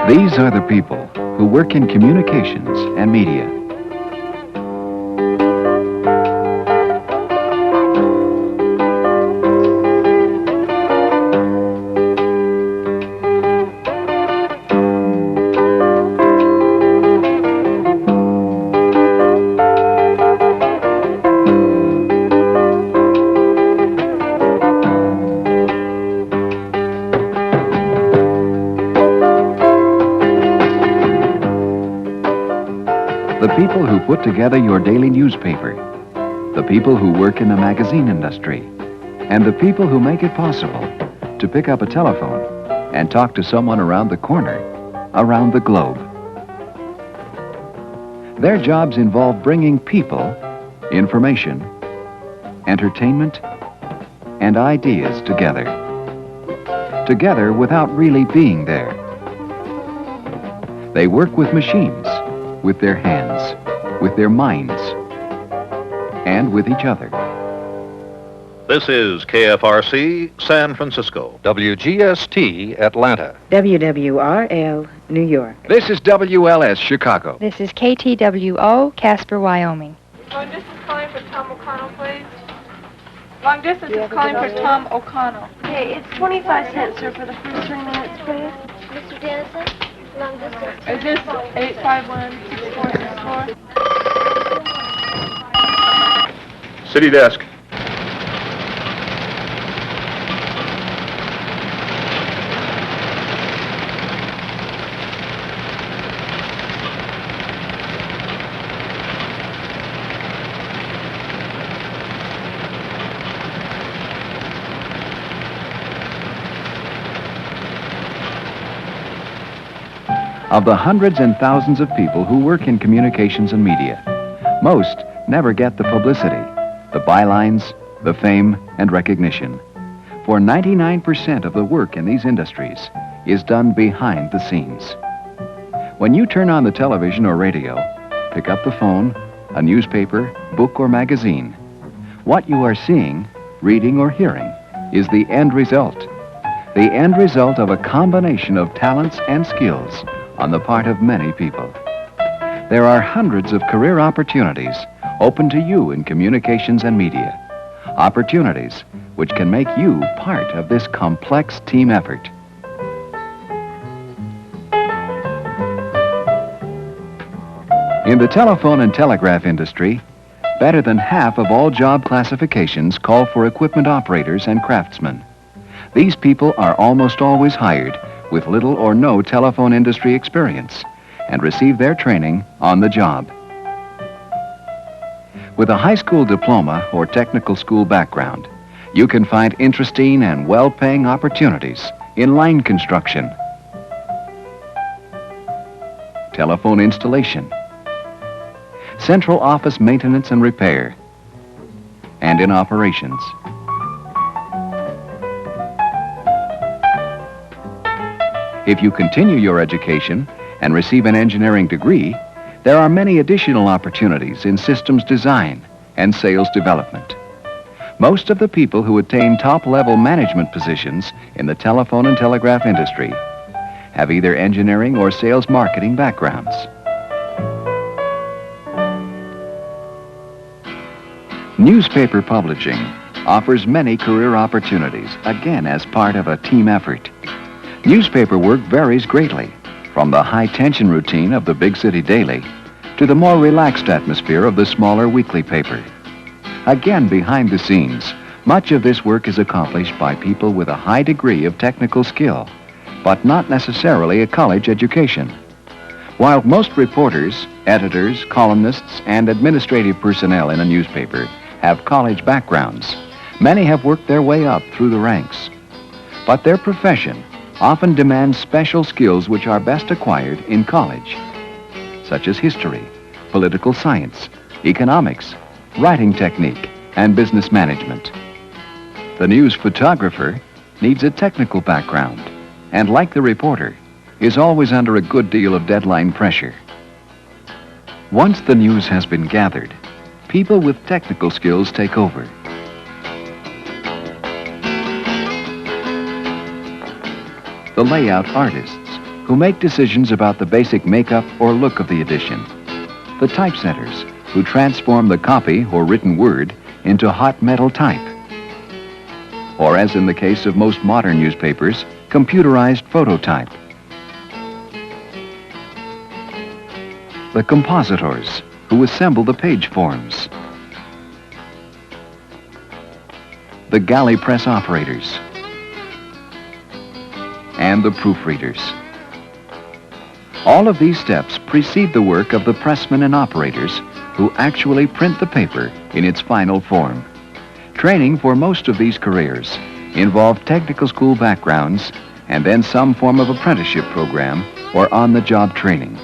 These are the people who work in communications and media. The people who put together your daily newspaper, the people who work in the magazine industry, and the people who make it possible to pick up a telephone and talk to someone around the corner, around the globe. Their jobs involve bringing people, information, entertainment, and ideas together. Together without really being there. They work with machines, with their hands, with their minds, and with each other. This is KFRC, San Francisco. WGST, Atlanta. WWRL, New York. This is WLS, Chicago. This is KTWO, Casper, Wyoming. Long distance calling for Tom O'Connell, please. Long distance is calling for Tom O'Connell. Okay, it's 25 cents, sir, for the first 3 minutes, please. Mr. Dennison, long distance. Is this 851-6464? City desk. Of the hundreds and thousands of people who work in communications and media, most never get the publicity, the bylines, the fame, and recognition. For 99% of the work in these industries is done behind the scenes. When you turn on the television or radio, pick up the phone, a newspaper, book, or magazine, what you are seeing, reading, or hearing is the end result. The end result of a combination of talents and skills on the part of many people. There are hundreds of career opportunities open to you in communications and media. Opportunities which can make you part of this complex team effort. In the telephone and telegraph industry, better than half of all job classifications call for equipment operators and craftsmen. These people are almost always hired with little or no telephone industry experience and receive their training on the job. With a high school diploma or technical school background, you can find interesting and well-paying opportunities in line construction, telephone installation, central office maintenance and repair, and in operations. If you continue your education and receive an engineering degree, there are many additional opportunities in systems design and sales development. Most of the people who attain top-level management positions in the telephone and telegraph industry have either engineering or sales marketing backgrounds. Newspaper publishing offers many career opportunities, again as part of a team effort. Newspaper work varies greatly, from the high-tension routine of the big city daily to the more relaxed atmosphere of the smaller weekly paper. Again, behind the scenes, much of this work is accomplished by people with a high degree of technical skill, but not necessarily a college education. While most reporters, editors, columnists, and administrative personnel in a newspaper have college backgrounds, many have worked their way up through the ranks. But their profession often demands special skills which are best acquired in college, such as history, political science, economics, writing technique, and business management. The news photographer needs a technical background, and like the reporter, is always under a good deal of deadline pressure. Once the news has been gathered, people with technical skills take over. The layout artists, who make decisions about the basic makeup or look of the edition. The typesetters, who transform the copy or written word into hot metal type. Or as in the case of most modern newspapers, computerized phototype. The compositors, who assemble the page forms. The galley press operators. And the proofreaders. All of these steps precede the work of the pressmen and operators who actually print the paper in its final form. Training for most of these careers involve technical school backgrounds and then some form of apprenticeship program or on-the-job training.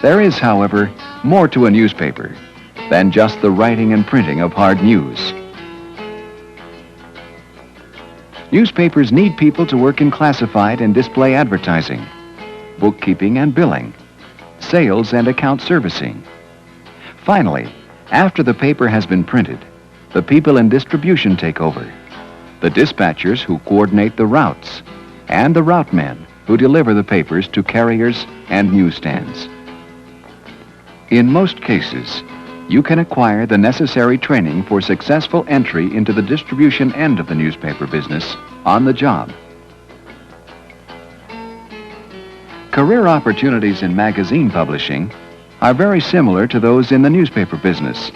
There is, however, more to a newspaper than just the writing and printing of hard news. Newspapers need people to work in classified and display advertising, bookkeeping and billing, sales and account servicing. Finally, after the paper has been printed, the people in distribution take over. The dispatchers who coordinate the routes, and the route men who deliver the papers to carriers and newsstands. In most cases, you can acquire the necessary training for successful entry into the distribution end of the newspaper business on the job. Career opportunities in magazine publishing are very similar to those in the newspaper business,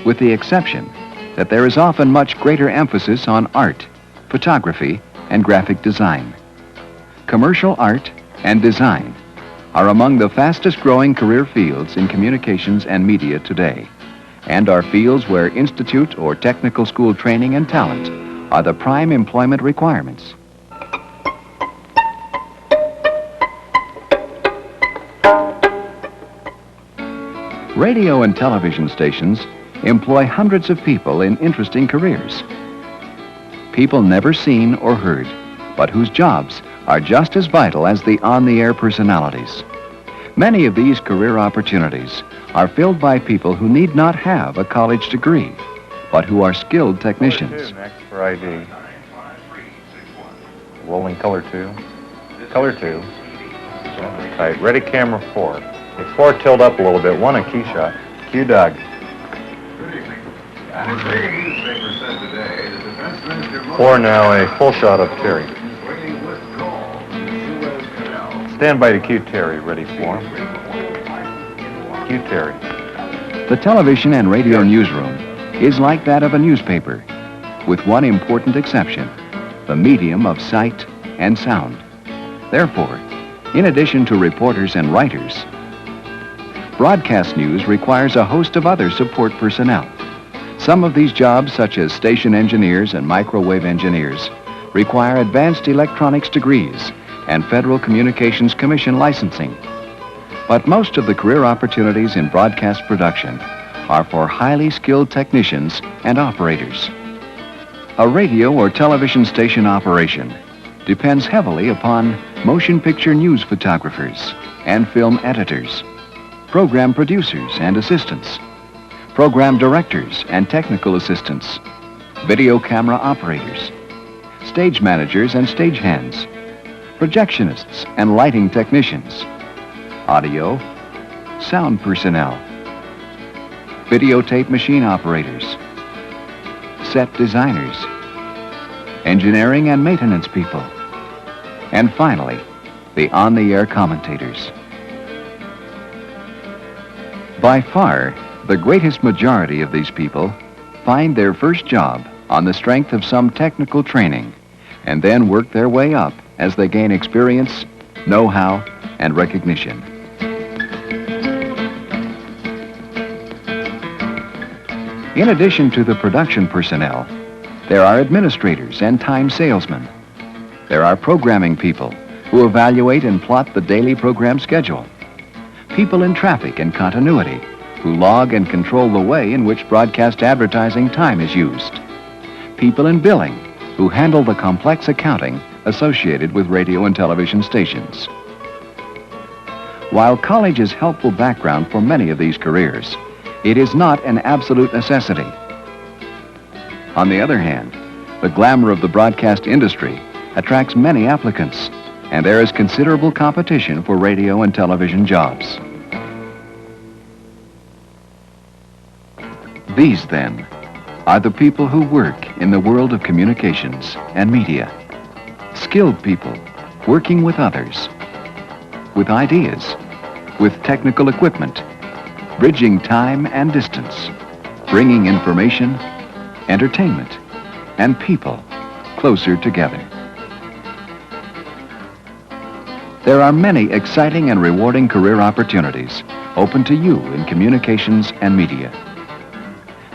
with the exception that there is often much greater emphasis on art, photography, and graphic design. Commercial art and design are among the fastest-growing career fields in communications and media today, and are fields where institute or technical school training and talent are the prime employment requirements. Radio and television stations employ hundreds of people in interesting careers. People never seen or heard, but whose jobs are just as vital as the on-the-air personalities. Many of these career opportunities are filled by people who need not have a college degree, but who are skilled technicians. Next for ID. Rolling color 2. Color 2. Tight. Ready camera 4. With 4 tilt up a little bit. 1 a key shot. Cue Doug. 4 now a full shot of Terry. Stand by to cue Terry. Ready for him. Cue Terry. The television and radio newsroom is like that of a newspaper, with one important exception, the medium of sight and sound. Therefore, in addition to reporters and writers, broadcast news requires a host of other support personnel. Some of these jobs, such as station engineers and microwave engineers, require advanced electronics degrees and Federal Communications Commission licensing. But most of the career opportunities in broadcast production are for highly skilled technicians and operators. A radio or television station operation depends heavily upon motion picture news photographers and film editors, program producers and assistants, program directors and technical assistants, video camera operators, stage managers and stagehands, projectionists and lighting technicians, audio, sound personnel, videotape machine operators, set designers, engineering and maintenance people, and finally, the on-the-air commentators. By far, the greatest majority of these people find their first job on the strength of some technical training and then work their way up as they gain experience, know-how, and recognition. In addition to the production personnel, there are administrators and time salesmen. There are programming people who evaluate and plot the daily program schedule. People in traffic and continuity who log and control the way in which broadcast advertising time is used. People in billing who handle the complex accounting associated with radio and television stations. While college is helpful background for many of these careers, it is not an absolute necessity. On the other hand, the glamour of the broadcast industry attracts many applicants, and there is considerable competition for radio and television jobs. These, then, are the people who work in the world of communications and media. Skilled people working with others, with ideas, with technical equipment, bridging time and distance, bringing information, entertainment, and people closer together. There are many exciting and rewarding career opportunities open to you in communications and media.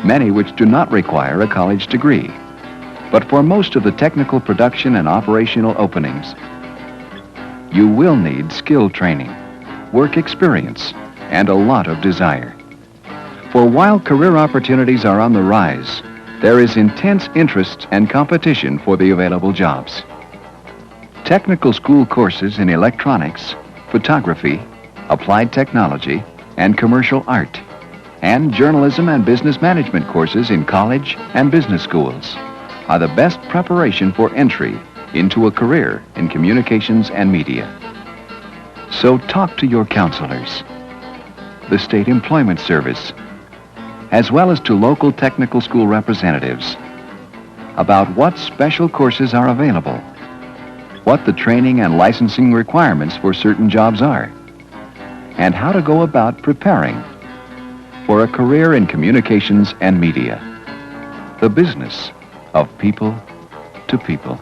Many which do not require a college degree. But for most of the technical production and operational openings, you will need skill training, work experience, and a lot of desire. For while career opportunities are on the rise, there is intense interest and competition for the available jobs. Technical school courses in electronics, photography, applied technology, and commercial art, and journalism and business management courses in college and business schools are the best preparation for entry into a career in communications and media. So talk to your counselors, the State Employment Service, as well as to local technical school representatives about what special courses are available, what the training and licensing requirements for certain jobs are, and how to go about preparing for a career in communications and media, the business of people to people.